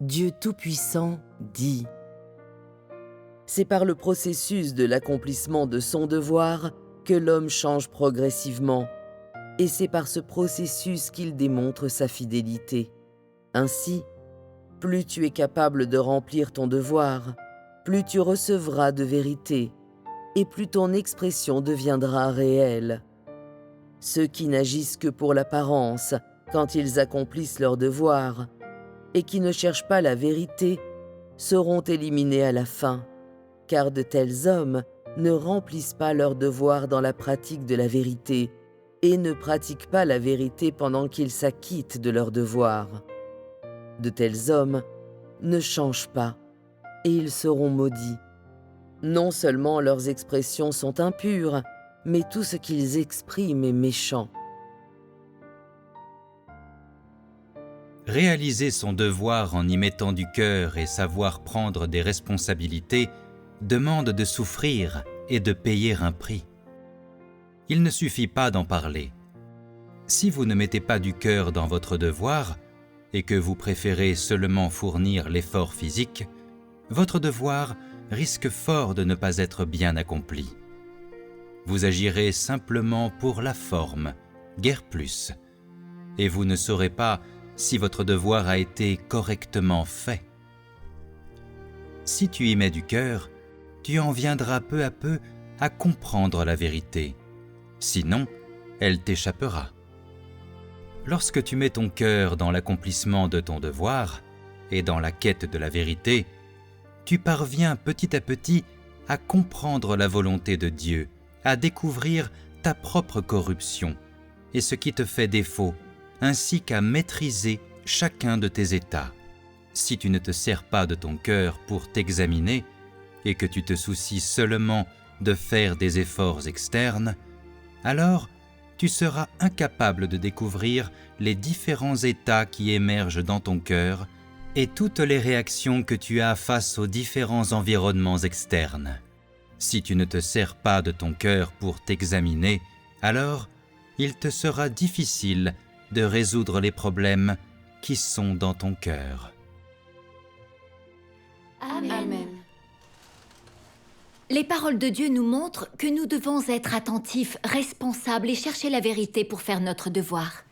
Dieu Tout-Puissant dit: c'est par le processus de l'accomplissement de son devoir que l'homme change progressivement, et c'est par ce processus qu'il démontre sa fidélité. Ainsi, plus tu es capable de remplir ton devoir, plus tu recevras de vérité, et plus ton expression deviendra réelle. Ceux qui n'agissent que pour l'apparence quand ils accomplissent leur devoir, et qui ne cherchent pas la vérité, seront éliminés à la fin, car de tels hommes ne remplissent pas leur devoir dans la pratique de la vérité et ne pratiquent pas la vérité pendant qu'ils s'acquittent de leur devoir. De tels hommes ne changent pas et ils seront maudits. Non seulement leurs expressions sont impures, mais tout ce qu'ils expriment est méchant. Réaliser son devoir en y mettant du cœur et savoir prendre des responsabilités demande de souffrir et de payer un prix. Il ne suffit pas d'en parler. Si vous ne mettez pas du cœur dans votre devoir et que vous préférez seulement fournir l'effort physique, votre devoir risque fort de ne pas être bien accompli. Vous agirez simplement pour la forme, guère plus, et vous ne saurez pas si votre devoir a été correctement fait. Si tu y mets du cœur, tu en viendras peu à peu à comprendre la vérité. Sinon, elle t'échappera. Lorsque tu mets ton cœur dans l'accomplissement de ton devoir et dans la quête de la vérité, tu parviens petit à petit à comprendre la volonté de Dieu, à découvrir ta propre corruption et ce qui te fait défaut, ainsi qu'à maîtriser chacun de tes états. Si tu ne te sers pas de ton cœur pour t'examiner et que tu te soucies seulement de faire des efforts externes, alors tu seras incapable de découvrir les différents états qui émergent dans ton cœur et toutes les réactions que tu as face aux différents environnements externes. Si tu ne te sers pas de ton cœur pour t'examiner, alors il te sera difficile de résoudre les problèmes qui sont dans ton cœur. Amen. Les paroles de Dieu nous montrent que nous devons être attentifs, responsables et chercher la vérité pour faire notre devoir.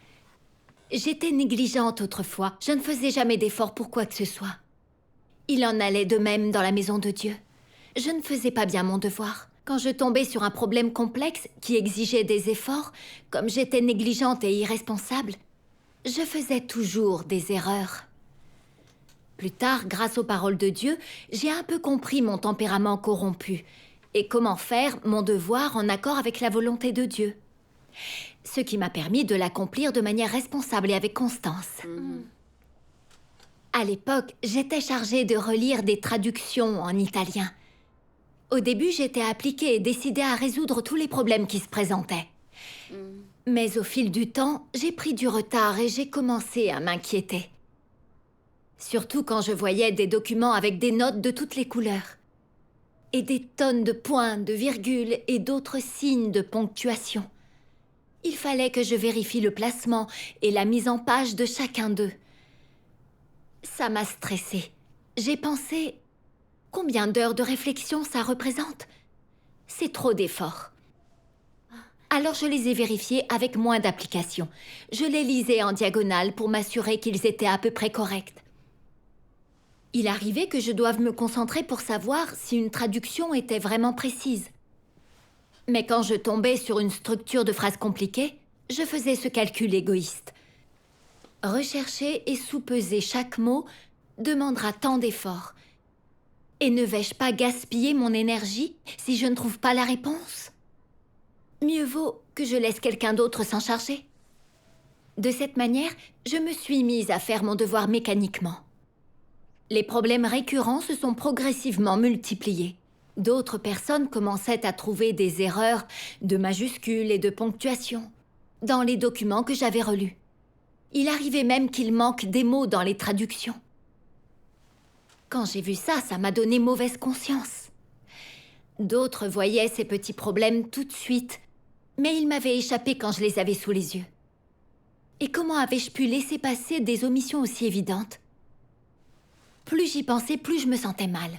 J'étais négligente autrefois, je ne faisais jamais d'efforts pour quoi que ce soit. Il en allait de même dans la maison de Dieu. Je ne faisais pas bien mon devoir. Quand je tombais sur un problème complexe qui exigeait des efforts, comme j'étais négligente et irresponsable, je faisais toujours des erreurs. Plus tard, grâce aux paroles de Dieu, j'ai un peu compris mon tempérament corrompu et comment faire mon devoir en accord avec la volonté de Dieu. Ce qui m'a permis de l'accomplir de manière responsable et avec constance. À l'époque, j'étais chargée de relire des traductions en italien. Au début, j'étais appliquée et décidée à résoudre tous les problèmes qui se présentaient. Mais au fil du temps, j'ai pris du retard et j'ai commencé à m'inquiéter. Surtout quand je voyais des documents avec des notes de toutes les couleurs. Et des tonnes de points, de virgules et d'autres signes de ponctuation. Il fallait que je vérifie le placement et la mise en page de chacun d'eux. Ça m'a stressée. J'ai pensé, combien d'heures de réflexion ça représente? C'est trop d'efforts. Alors je les ai vérifiés avec moins d'applications. Je les lisais en diagonale pour m'assurer qu'ils étaient à peu près corrects. Il arrivait que je doive me concentrer pour savoir si une traduction était vraiment précise. Mais quand je tombais sur une structure de phrase compliquée, je faisais ce calcul égoïste. Rechercher et sous-peser chaque mot demandera tant d'efforts. Et ne vais-je pas gaspiller mon énergie si je ne trouve pas la réponse? Mieux vaut que je laisse quelqu'un d'autre s'en charger. De cette manière, je me suis mise à faire mon devoir mécaniquement. Les problèmes récurrents se sont progressivement multipliés. D'autres personnes commençaient à trouver des erreurs de majuscules et de ponctuation dans les documents que j'avais relus. Il arrivait même qu'il manque des mots dans les traductions. Quand j'ai vu ça, ça m'a donné mauvaise conscience. D'autres voyaient ces petits problèmes tout de suite, mais ils m'avaient échappé quand je les avais sous les yeux. Et comment avais-je pu laisser passer des omissions aussi évidentes? plus j'y pensais, plus je me sentais mal.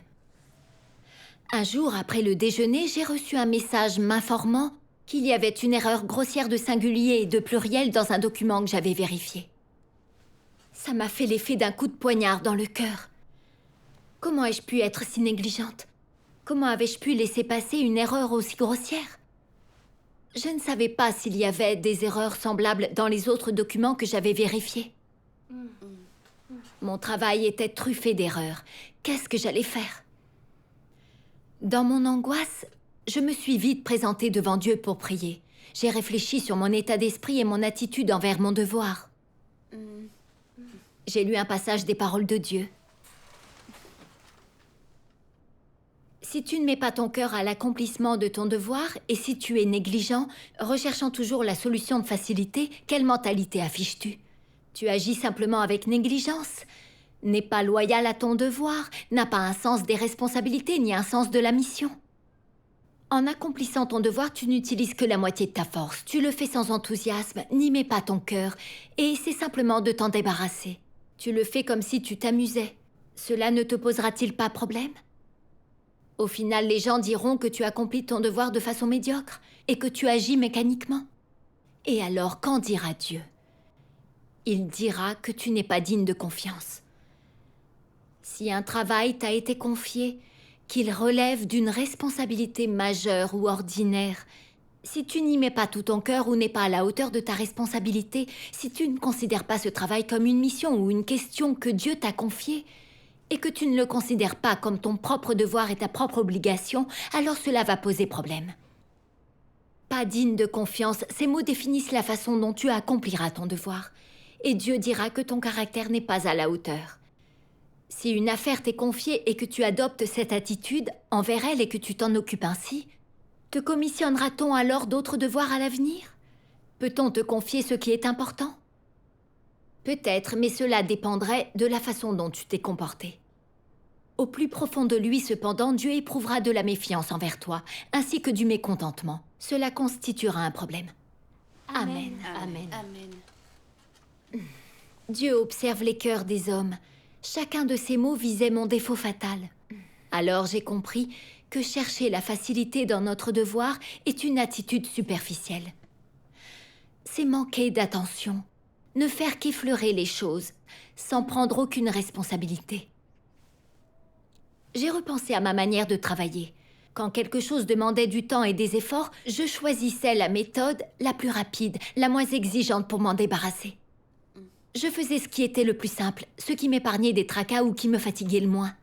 Un jour, après le déjeuner, j'ai reçu un message m'informant qu'il y avait une erreur grossière de singulier et de pluriel dans un document que j'avais vérifié. Ça m'a fait l'effet d'un coup de poignard dans le cœur. Comment ai-je pu être si négligente? Comment avais-je pu laisser passer une erreur aussi grossière? Je ne savais pas s'il y avait des erreurs semblables dans les autres documents que j'avais vérifiés. Mon travail était truffé d'erreurs. Qu'est-ce que j'allais faire? Dans mon angoisse, je me suis vite présentée devant Dieu pour prier. J'ai réfléchi sur mon état d'esprit et mon attitude envers mon devoir. J'ai lu un passage des paroles de Dieu. Si tu ne mets pas ton cœur à l'accomplissement de ton devoir et si tu es négligent, recherchant toujours la solution de facilité, quelle mentalité affiches-tu? Tu agis simplement avec négligence, n'es pas loyal à ton devoir, n'as pas un sens des responsabilités ni un sens de la mission. En accomplissant ton devoir, tu n'utilises que la moitié de ta force. Tu le fais sans enthousiasme, n'y mets pas ton cœur et essaie simplement de t'en débarrasser. Tu le fais comme si tu t'amusais. Cela ne te posera-t-il pas problème? Au final, les gens diront que tu accomplis ton devoir de façon médiocre et que tu agis mécaniquement. Et alors, qu'en dira Dieu? Il dira que tu n'es pas digne de confiance. Si un travail t'a été confié, qu'il relève d'une responsabilité majeure ou ordinaire, si tu n'y mets pas tout ton cœur ou n'es pas à la hauteur de ta responsabilité, si tu ne considères pas ce travail comme une mission ou une question que Dieu t'a confiée, et que tu ne le considères pas comme ton propre devoir et ta propre obligation, alors cela va poser problème. Pas digne de confiance, ces mots définissent la façon dont tu accompliras ton devoir. Et Dieu dira que ton caractère n'est pas à la hauteur. Si une affaire t'est confiée et que tu adoptes cette attitude envers elle et que tu t'en occupes ainsi, te commissionnera-t-on alors d'autres devoirs à l'avenir? Peut-on te confier ce qui est important? Peut-être, mais cela dépendrait de la façon dont tu t'es comporté. Au plus profond de lui, cependant, Dieu éprouvera de la méfiance envers toi, ainsi que du mécontentement. Cela constituera un problème. Amen. Amen. Amen. Dieu observe les cœurs des hommes. Chacun de ces mots visait mon défaut fatal. Alors j'ai compris que chercher la facilité dans notre devoir est une attitude superficielle. C'est manquer d'attention, ne faire qu'effleurer les choses, sans prendre aucune responsabilité. J'ai repensé à ma manière de travailler. Quand quelque chose demandait du temps et des efforts, je choisissais la méthode la plus rapide, la moins exigeante pour m'en débarrasser. Je faisais ce qui était le plus simple, ce qui m'épargnait des tracas ou qui me fatiguait le moins.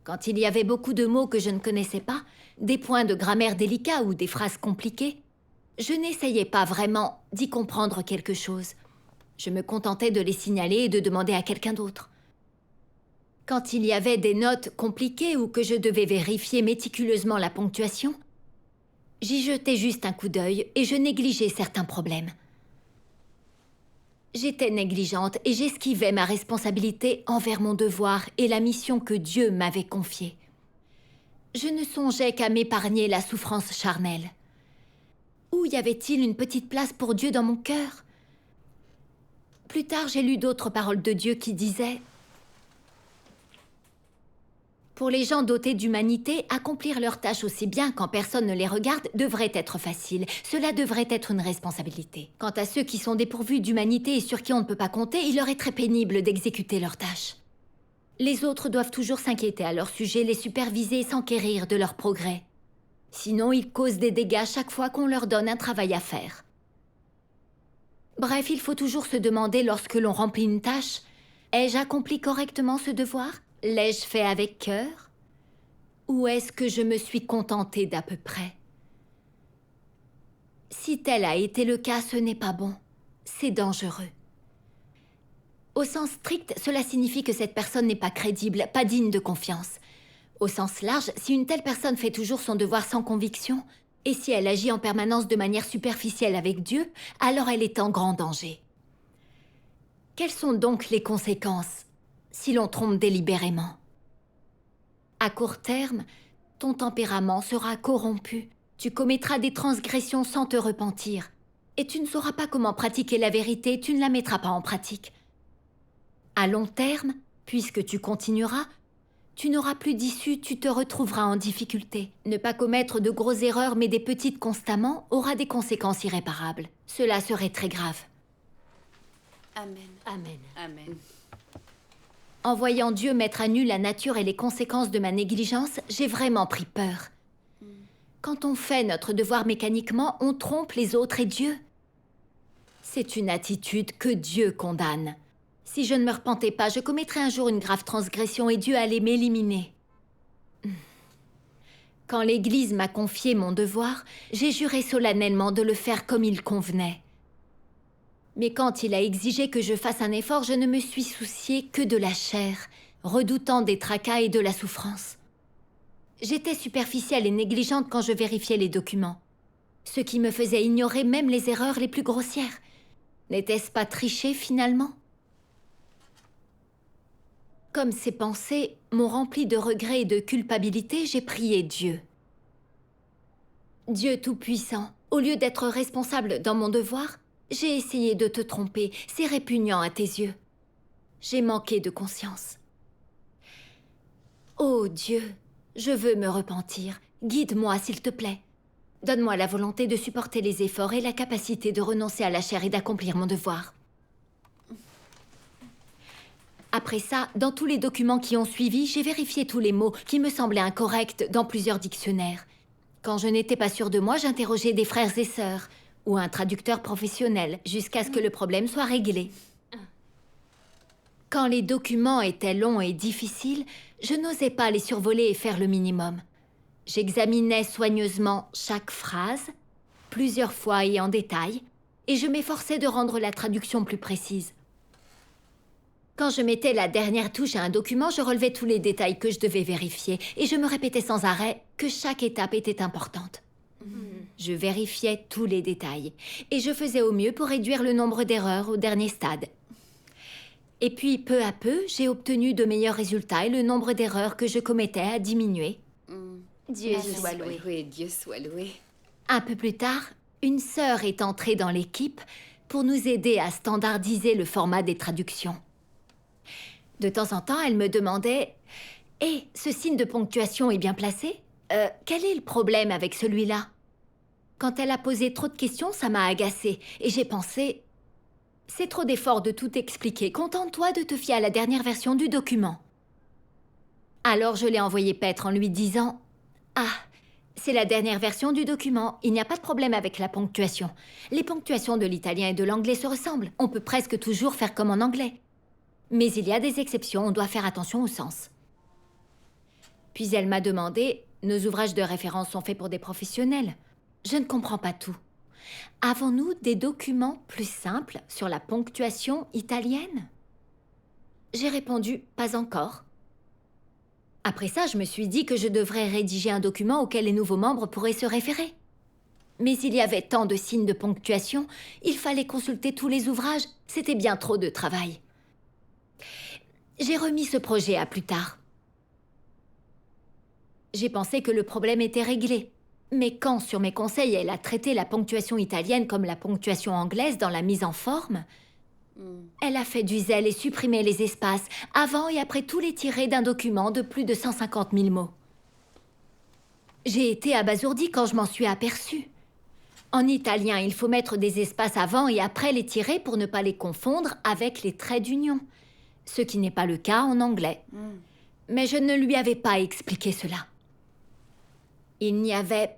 Quand il y avait beaucoup de mots que je ne connaissais pas, des points de grammaire délicats ou des phrases compliquées, je n'essayais pas vraiment d'y comprendre quelque chose. Je me contentais de les signaler et de demander à quelqu'un d'autre. Quand il y avait des notes compliquées ou que je devais vérifier méticuleusement la ponctuation, j'y jetais juste un coup d'œil et je négligeais certains problèmes. J'étais négligente et j'esquivais ma responsabilité envers mon devoir et la mission que Dieu m'avait confiée. Je ne songeais qu'à m'épargner la souffrance charnelle. Où y avait-il une petite place pour Dieu dans mon cœur? Plus tard, j'ai lu d'autres paroles de Dieu qui disaient « Pour les gens dotés d'humanité, accomplir leurs tâches aussi bien quand personne ne les regarde devrait être facile. Cela devrait être une responsabilité. Quant à ceux qui sont dépourvus d'humanité et sur qui on ne peut pas compter, il leur est très pénible d'exécuter leurs tâches. Les autres doivent toujours s'inquiéter à leur sujet, les superviser et s'enquérir de leur progrès. Sinon, ils causent des dégâts chaque fois qu'on leur donne un travail à faire. Bref, il faut toujours se demander lorsque l'on remplit une tâche, ai-je accompli correctement ce devoir ? L'ai-je fait avec cœur? Ou est-ce que je me suis contentée d'à peu près? Si tel a été le cas, ce n'est pas bon. C'est dangereux. Au sens strict, cela signifie que cette personne n'est pas crédible, pas digne de confiance. Au sens large, si une telle personne fait toujours son devoir sans conviction, et si elle agit en permanence de manière superficielle avec Dieu, alors elle est en grand danger. Quelles sont donc les conséquences si l'on trompe délibérément? À court terme, ton tempérament sera corrompu. Tu commettras des transgressions sans te repentir. Et tu ne sauras pas comment pratiquer la vérité, tu ne la mettras pas en pratique. À long terme, Puisque tu continueras, tu n'auras plus d'issue, tu te retrouveras en difficulté. Ne pas commettre de grosses erreurs, mais des petites constamment, aura des conséquences irréparables. Cela serait très grave. Amen. Amen. Amen. En voyant Dieu mettre à nu la nature et les conséquences de ma négligence, j'ai vraiment pris peur. Quand on fait notre devoir mécaniquement, on trompe les autres et Dieu. C'est une attitude que Dieu condamne. Si je ne me repentais pas, je commettrais un jour une grave transgression et Dieu allait m'éliminer. Quand l'Église m'a confié mon devoir, j'ai juré solennellement de le faire comme il convenait. Mais quand il a exigé que je fasse un effort, je ne me suis souciée que de la chair, redoutant des tracas et de la souffrance. J'étais superficielle et négligente quand je vérifiais les documents, ce qui me faisait ignorer même les erreurs les plus grossières. N'était-ce pas tricher finalement ? Comme ces pensées m'ont rempli de regrets et de culpabilité, j'ai prié Dieu. Dieu Tout-Puissant, au lieu d'être responsable dans mon devoir, j'ai essayé de te tromper. C'est répugnant à tes yeux. J'ai manqué de conscience. Oh Dieu, je veux me repentir. Guide-moi, s'il te plaît. Donne-moi la volonté de supporter les efforts et la capacité de renoncer à la chair et d'accomplir mon devoir. Après ça, dans tous les documents qui ont suivi, j'ai vérifié tous les mots qui me semblaient incorrects dans plusieurs dictionnaires. Quand je n'étais pas sûre de moi, j'interrogeais des frères et sœurs ou un traducteur professionnel jusqu'à ce que le problème soit réglé. Quand les documents étaient longs et difficiles, je n'osais pas les survoler et faire le minimum. J'examinais soigneusement chaque phrase, plusieurs fois et en détail, et je m'efforçais de rendre la traduction plus précise. Quand je mettais la dernière touche à un document, je relevais tous les détails que je devais vérifier et je me répétais sans arrêt que chaque étape était importante. Je vérifiais tous les détails et je faisais au mieux pour réduire le nombre d'erreurs au dernier stade. Et puis, peu à peu, j'ai obtenu de meilleurs résultats et le nombre d'erreurs que je commettais a diminué. Dieu soit loué. Dieu soit loué. Un peu plus tard, une sœur est entrée dans l'équipe pour nous aider à standardiser le format des traductions. De temps en temps, elle me demandait « Hé, ce signe de ponctuation est bien placé ? Quel est le problème avec celui-là » Quand elle a posé trop de questions, ça m'a agacée et j'ai pensé « C'est trop d'efforts de tout expliquer, contente-toi de te fier à la dernière version du document. » Alors je l'ai envoyé paître en lui disant « Ah, c'est la dernière version du document, il n'y a pas de problème avec la ponctuation. Les ponctuations de l'italien et de l'anglais se ressemblent, on peut presque toujours faire comme en anglais. Mais il y a des exceptions, on doit faire attention au sens. » Puis elle m'a demandé « Nos ouvrages de référence sont faits pour des professionnels. Je ne comprends pas tout. Avons-nous des documents plus simples sur la ponctuation italienne ?» J'ai répondu « Pas encore. » Après ça, je me suis dit que je devrais rédiger un document auquel les nouveaux membres pourraient se référer. Mais il y avait tant de signes de ponctuation, il fallait consulter tous les ouvrages, c'était bien trop de travail. J'ai remis ce projet à plus tard. J'ai pensé que le problème était réglé. Mais quand, sur mes conseils, elle a traité la ponctuation italienne comme la ponctuation anglaise dans la mise en forme, elle a fait du zèle et supprimé les espaces avant et après tous les tirés d'un document de plus de 150 000 mots. J'ai été abasourdie quand je m'en suis aperçue. En italien, il faut mettre des espaces avant et après les tirés pour ne pas les confondre avec les traits d'union. Ce qui n'est pas le cas en anglais. Mais je ne lui avais pas expliqué cela. Il n'y avait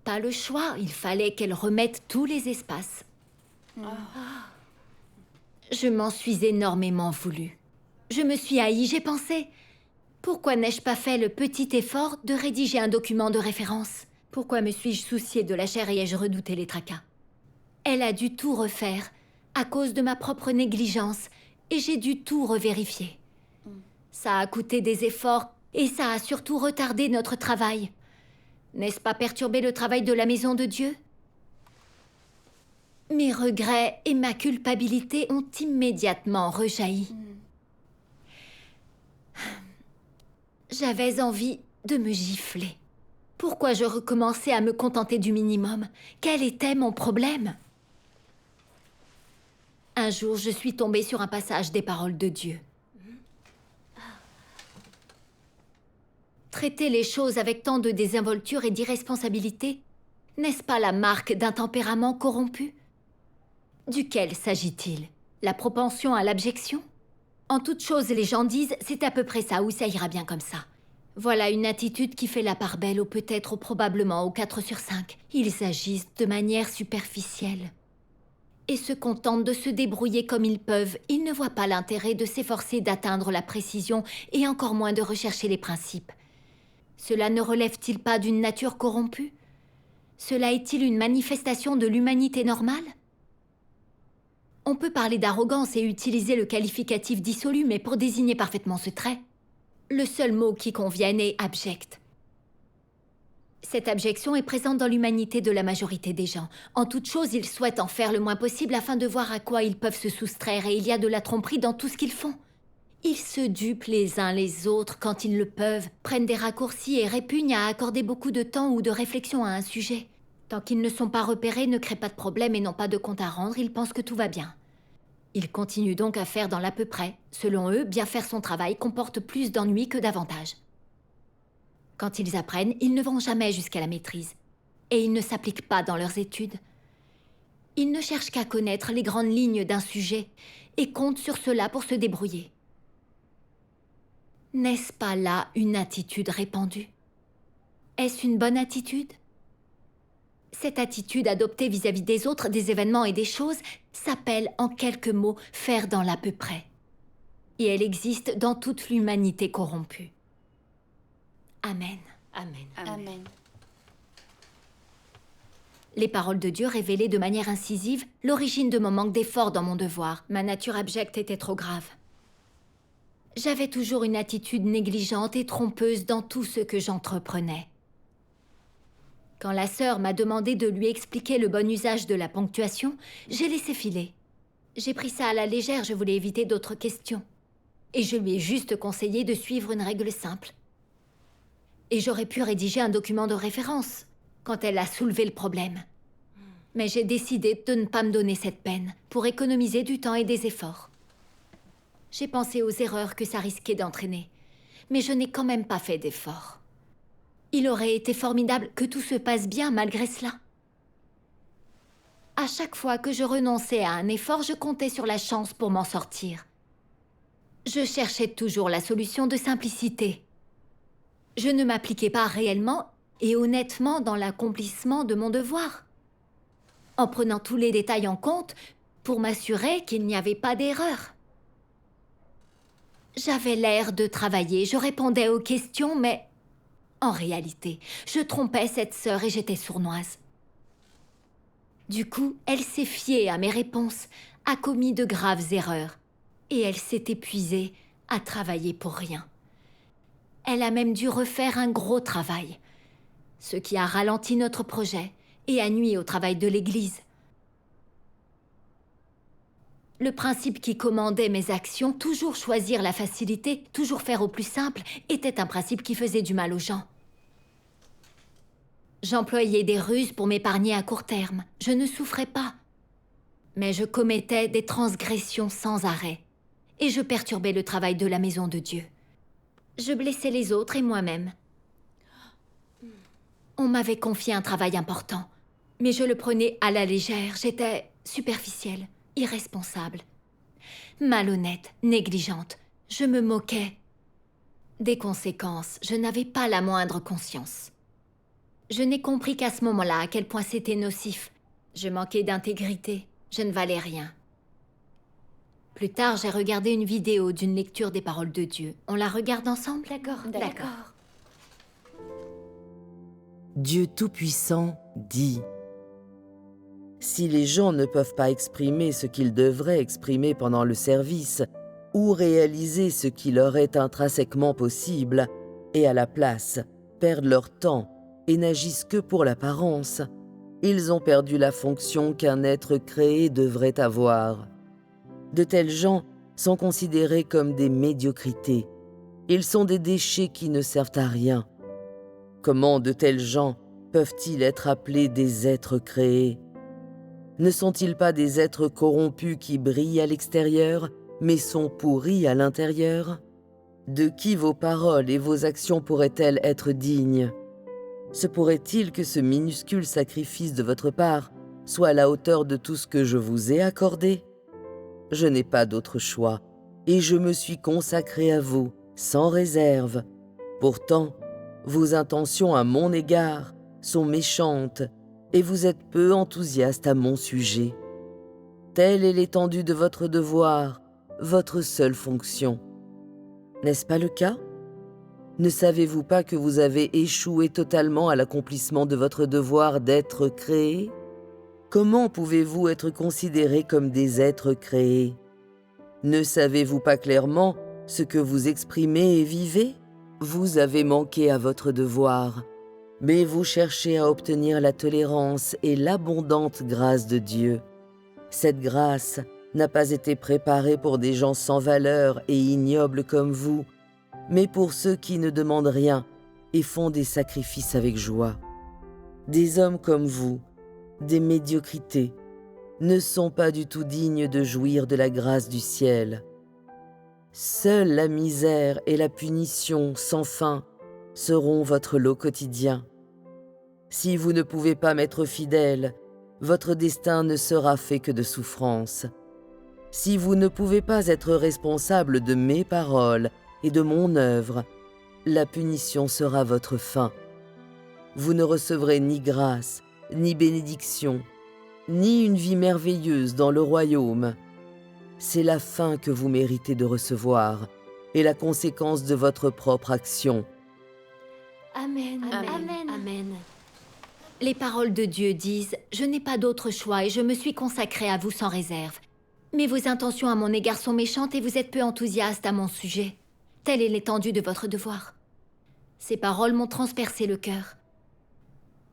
pas le choix, il fallait qu'elle remette tous les espaces. Je m'en suis énormément voulu. Je me suis haïe, j'ai pensé, pourquoi n'ai-je pas fait le petit effort de rédiger un document de référence ? Pourquoi me suis-je souciée de la chair et ai-je redouté les tracas ? Elle a dû tout refaire à cause de ma propre négligence. Et j'ai dû tout revérifier. Ça a coûté des efforts et ça a surtout retardé notre travail. N'est-ce pas perturber le travail de la maison de Dieu ? Mes regrets et ma culpabilité ont immédiatement rejailli. J'avais envie de me gifler. Pourquoi je recommençais à me contenter du minimum ? Quel était mon problème ? Un jour, je suis tombée sur un passage des paroles de Dieu. Traiter les choses avec tant de désinvolture et d'irresponsabilité, n'est-ce pas la marque d'un tempérament corrompu? Duquel s'agit-il? La propension à l'abjection? En toute chose, les gens disent « c'est à peu près ça » ou « ça ira bien comme ça ». Voilà une attitude qui fait la part belle, ou peut-être ou probablement aux 4 sur 5. Ils agissent de manière superficielle et se contentent de se débrouiller comme ils peuvent. Ils ne voient pas l'intérêt de s'efforcer d'atteindre la précision et encore moins de rechercher les principes. Cela ne relève-t-il pas d'une nature corrompue? Cela est-il une manifestation de l'humanité normale? On peut parler d'arrogance et utiliser le qualificatif dissolu, mais pour désigner parfaitement ce trait, le seul mot qui convienne est « abject ». Cette abjection est présente dans l'humanité de la majorité des gens. En toute chose, ils souhaitent en faire le moins possible afin de voir à quoi ils peuvent se soustraire, et il y a de la tromperie dans tout ce qu'ils font. Ils se dupent les uns les autres quand ils le peuvent, prennent des raccourcis et répugnent à accorder beaucoup de temps ou de réflexion à un sujet. Tant qu'ils ne sont pas repérés, ne créent pas de problème et n'ont pas de compte à rendre, ils pensent que tout va bien. Ils continuent donc à faire dans l'à peu près. Selon eux, bien faire son travail comporte plus d'ennuis que d'avantages. Quand ils apprennent, ils ne vont jamais jusqu'à la maîtrise. Et ils ne s'appliquent pas dans leurs études. Ils ne cherchent qu'à connaître les grandes lignes d'un sujet et comptent sur cela pour se débrouiller. N'est-ce pas là une attitude répandue? Est-ce une bonne attitude? Cette attitude adoptée vis-à-vis des autres, des événements et des choses s'appelle en quelques mots « faire dans l'à peu près ». Et elle existe dans toute l'humanité corrompue. Amen. Amen. Amen. Les paroles de Dieu révélaient de manière incisive l'origine de mon manque d'effort dans mon devoir. Ma nature abjecte était trop grave. J'avais toujours une attitude négligente et trompeuse dans tout ce que j'entreprenais. Quand la sœur m'a demandé de lui expliquer le bon usage de la ponctuation, j'ai laissé filer. J'ai pris ça à la légère, je voulais éviter d'autres questions. Et je lui ai juste conseillé de suivre une règle simple. Et j'aurais pu rédiger un document de référence quand elle a soulevé le problème. Mais j'ai décidé de ne pas me donner cette peine pour économiser du temps et des efforts. J'ai pensé aux erreurs que ça risquait d'entraîner, mais je n'ai quand même pas fait d'efforts. Il aurait été formidable que tout se passe bien malgré cela. À chaque fois que je renonçais à un effort, je comptais sur la chance pour m'en sortir. Je cherchais toujours la solution de simplicité. Je ne m'appliquais pas réellement et honnêtement dans l'accomplissement de mon devoir, en prenant tous les détails en compte pour m'assurer qu'il n'y avait pas d'erreur. J'avais l'air de travailler, je répondais aux questions, mais en réalité, je trompais cette sœur et j'étais sournoise. Du coup, elle s'est fiée à mes réponses, a commis de graves erreurs, et elle s'est épuisée à travailler pour rien. Elle a même dû refaire un gros travail, ce qui a ralenti notre projet et a nui au travail de l'Église. Le principe qui commandait mes actions, toujours choisir la facilité, toujours faire au plus simple, était un principe qui faisait du mal aux gens. J'employais des ruses pour m'épargner à court terme. Je ne souffrais pas. Mais je commettais des transgressions sans arrêt. Et je perturbais le travail de la maison de Dieu. Je blessais les autres et moi-même. On m'avait confié un travail important. Mais je le prenais à la légère. J'étais superficielle, irresponsable, malhonnête, négligente. Je me moquais. Des conséquences, je n'avais pas la moindre conscience. Je n'ai compris qu'à ce moment-là à quel point c'était nocif. Je manquais d'intégrité. Je ne valais rien. Plus tard, j'ai regardé une vidéo d'une lecture des paroles de Dieu. On la regarde ensemble, d'accord? D'accord. Dieu Tout-Puissant dit: si les gens ne peuvent pas exprimer ce qu'ils devraient exprimer pendant le service, ou réaliser ce qui leur est intrinsèquement possible, et à la place perdent leur temps et n'agissent que pour l'apparence, ils ont perdu la fonction qu'un être créé devrait avoir. De tels gens sont considérés comme des médiocrités. Ils sont des déchets qui ne servent à rien. Comment de tels gens peuvent-ils être appelés des êtres créés? Ne sont-ils pas des êtres corrompus qui brillent à l'extérieur, mais sont pourris à l'intérieur? De qui vos paroles et vos actions pourraient-elles être dignes? Se pourrait-il que ce minuscule sacrifice de votre part soit à la hauteur de tout ce que je vous ai accordé? Je n'ai pas d'autre choix, et je me suis consacré à vous, sans réserve. Pourtant, vos intentions à mon égard sont méchantes, et vous êtes peu enthousiaste à mon sujet. Telle est l'étendue de votre devoir, votre seule fonction. N'est-ce pas le cas? Ne savez-vous pas que vous avez échoué totalement à l'accomplissement de votre devoir d'être créé? Comment pouvez-vous être considérés comme des êtres créés? Ne savez-vous pas clairement ce que vous exprimez et vivez? Vous avez manqué à votre devoir, mais vous cherchez à obtenir la tolérance et l'abondante grâce de Dieu. Cette grâce n'a pas été préparée pour des gens sans valeur et ignobles comme vous, mais pour ceux qui ne demandent rien et font des sacrifices avec joie. Des hommes comme vous, des médiocrités, ne sont pas du tout dignes de jouir de la grâce du ciel. Seule la misère et la punition sans fin seront votre lot quotidien. Si vous ne pouvez pas m'être fidèle, votre destin ne sera fait que de souffrance. Si vous ne pouvez pas être responsable de mes paroles et de mon œuvre, la punition sera votre fin. Vous ne recevrez ni grâce, ni bénédiction, ni une vie merveilleuse dans le royaume. C'est la fin que vous méritez de recevoir et la conséquence de votre propre action. Amen. Amen. Amen. Amen. Les paroles de Dieu disent « Je n'ai pas d'autre choix et je me suis consacré à vous sans réserve. Mais vos intentions à mon égard sont méchantes et vous êtes peu enthousiaste à mon sujet. Telle est l'étendue de votre devoir. » Ces paroles m'ont transpercé le cœur.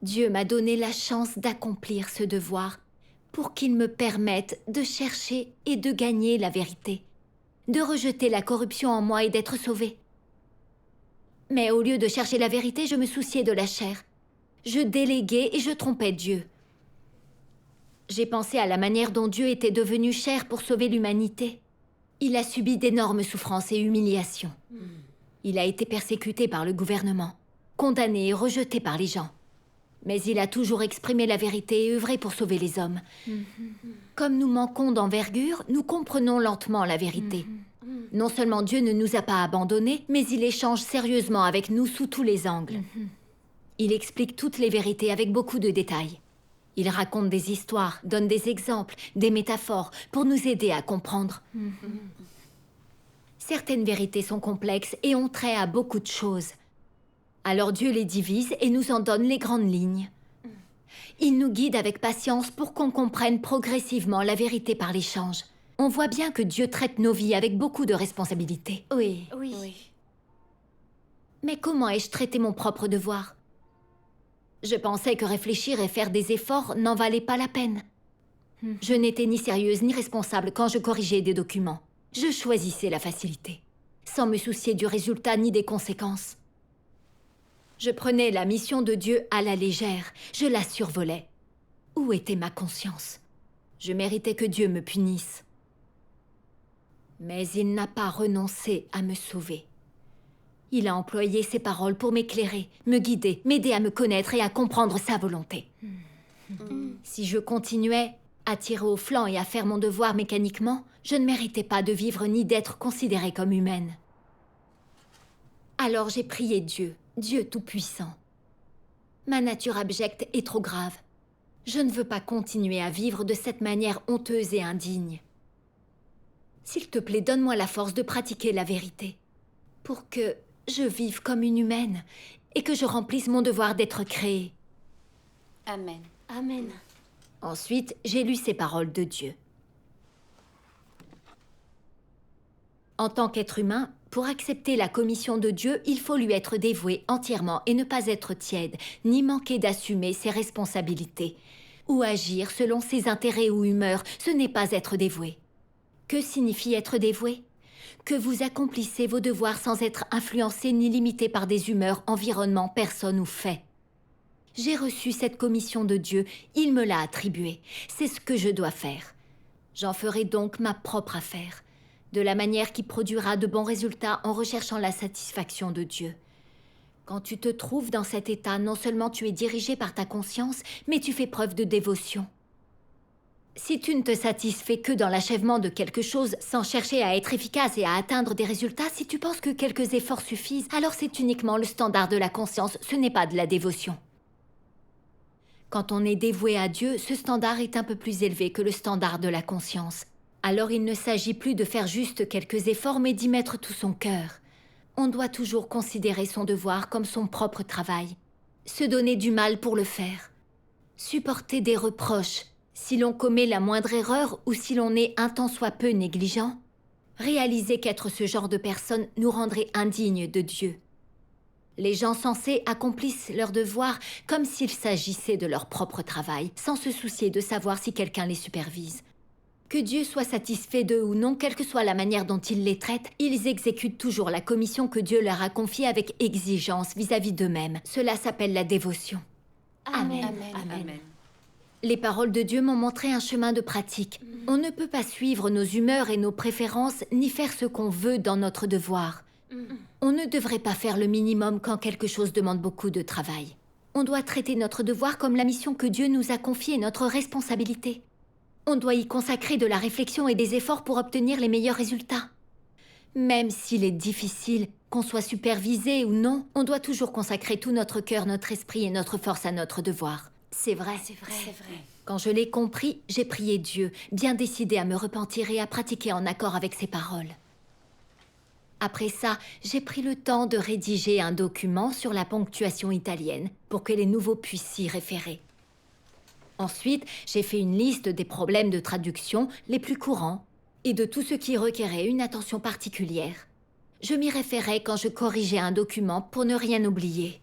Dieu m'a donné la chance d'accomplir ce devoir pour qu'il me permette de chercher et de gagner la vérité, de rejeter la corruption en moi et d'être sauvé. Mais au lieu de chercher la vérité, je me souciais de la chair. Je déléguais et je trompais Dieu. J'ai pensé à la manière dont Dieu était devenu chair pour sauver l'humanité. Il a subi d'énormes souffrances et humiliations. Il a été persécuté par le gouvernement, condamné et rejeté par les gens. Mais il a toujours exprimé la vérité et œuvré pour sauver les hommes. Comme nous manquons d'envergure, nous comprenons lentement la vérité. Non seulement Dieu ne nous a pas abandonnés, mais il échange sérieusement avec nous sous tous les angles. Il explique toutes les vérités avec beaucoup de détails. Il raconte des histoires, donne des exemples, des métaphores pour nous aider à comprendre. Certaines vérités sont complexes et ont trait à beaucoup de choses. Alors Dieu les divise et nous en donne les grandes lignes. Il nous guide avec patience pour qu'on comprenne progressivement la vérité par l'échange. On voit bien que Dieu traite nos vies avec beaucoup de responsabilités. Oui. Oui. Mais comment ai-je traité mon propre devoir? Je pensais que réfléchir et faire des efforts n'en valait pas la peine. Je n'étais ni sérieuse ni responsable quand je corrigeais des documents. Je choisissais la facilité, sans me soucier du résultat ni des conséquences. Je prenais la mission de Dieu à la légère, je la survolais. Où était ma conscience? Je méritais que Dieu me punisse. Mais il n'a pas renoncé à me sauver. Il a employé ses paroles pour m'éclairer, me guider, m'aider à me connaître et à comprendre sa volonté. Si je continuais à tirer au flanc et à faire mon devoir mécaniquement, je ne méritais pas de vivre ni d'être considérée comme humaine. Alors j'ai prié Dieu, Dieu Tout-Puissant. Ma nature abjecte est trop grave. Je ne veux pas continuer à vivre de cette manière honteuse et indigne. S'il te plaît, donne-moi la force de pratiquer la vérité, pour que je vive comme une humaine et que je remplisse mon devoir d'être créée. Amen. Amen. Ensuite, j'ai lu ces paroles de Dieu. En tant qu'être humain, pour accepter la commission de Dieu, il faut lui être dévoué entièrement et ne pas être tiède, ni manquer d'assumer ses responsabilités. Ou agir selon ses intérêts ou humeurs, ce n'est pas être dévoué. Que signifie être dévoué? Que vous accomplissez vos devoirs sans être influencé ni limité par des humeurs, environnements, personnes ou faits. J'ai reçu cette commission de Dieu, il me l'a attribuée. C'est ce que je dois faire. J'en ferai donc ma propre affaire. de la manière qui produira de bons résultats en recherchant la satisfaction de Dieu. Quand tu te trouves dans cet état, non seulement tu es dirigé par ta conscience, mais tu fais preuve de dévotion. Si tu ne te satisfais que dans l'achèvement de quelque chose, sans chercher à être efficace et à atteindre des résultats, si tu penses que quelques efforts suffisent, alors c'est uniquement le standard de la conscience, ce n'est pas de la dévotion. Quand on est dévoué à Dieu, ce standard est un peu plus élevé que le standard de la conscience. Alors il ne s'agit plus de faire juste quelques efforts, mais d'y mettre tout son cœur. On doit toujours considérer son devoir comme son propre travail. Se donner du mal pour le faire. Supporter des reproches, si l'on commet la moindre erreur ou si l'on est un tant soit peu négligent. Réaliser qu'être ce genre de personne nous rendrait indignes de Dieu. Les gens sensés accomplissent leur devoir comme s'il s'agissait de leur propre travail, sans se soucier de savoir si quelqu'un les supervise. Que Dieu soit satisfait d'eux ou non, quelle que soit la manière dont il les traite, ils exécutent toujours la commission que Dieu leur a confiée avec exigence vis-à-vis d'eux-mêmes. Cela s'appelle la dévotion. Amen. Amen. Les paroles de Dieu m'ont montré un chemin de pratique. On ne peut pas suivre nos humeurs et nos préférences, ni faire ce qu'on veut dans notre devoir. On ne devrait pas faire le minimum quand quelque chose demande beaucoup de travail. On doit traiter notre devoir comme la mission que Dieu nous a confiée, notre responsabilité. On doit y consacrer de la réflexion et des efforts pour obtenir les meilleurs résultats. Même s'il est difficile, qu'on soit supervisé ou non, on doit toujours consacrer tout notre cœur, notre esprit et notre force à notre devoir. C'est vrai. C'est vrai. Quand je l'ai compris, j'ai prié Dieu, bien décidé à me repentir et à pratiquer en accord avec ses paroles. Après ça, j'ai pris le temps de rédiger un document sur la ponctuation italienne pour que les nouveaux puissent s'y référer. Ensuite, j'ai fait une liste des problèmes de traduction les plus courants et de tout ce qui requérait une attention particulière. Je m'y référais quand je corrigeais un document pour ne rien oublier.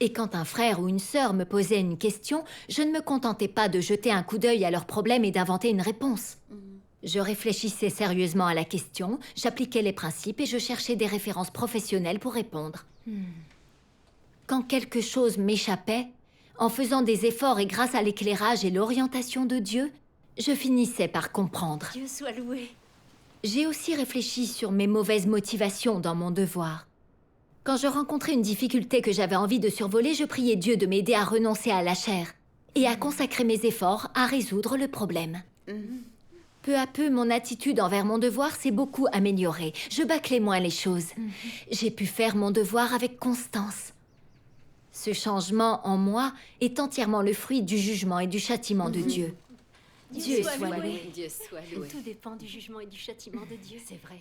Et quand un frère ou une sœur me posait une question, je ne me contentais pas de jeter un coup d'œil à leurs problèmes et d'inventer une réponse. Je réfléchissais sérieusement à la question, j'appliquais les principes et je cherchais des références professionnelles pour répondre. Quand quelque chose m'échappait, en faisant des efforts et grâce à l'éclairage et l'orientation de Dieu, je finissais par comprendre. Dieu soit loué. J'ai aussi réfléchi sur mes mauvaises motivations dans mon devoir. Quand je rencontrais une difficulté que j'avais envie de survoler, je priais Dieu de m'aider à renoncer à la chair et à consacrer mes efforts à résoudre le problème. Peu à peu, mon attitude envers mon devoir s'est beaucoup améliorée. Je bâclais moins les choses. J'ai pu faire mon devoir avec constance. Ce changement en moi est entièrement le fruit du jugement et du châtiment de Dieu. Dieu soit loué. Dieu soit loué. Tout dépend du jugement et du châtiment de Dieu. C'est vrai.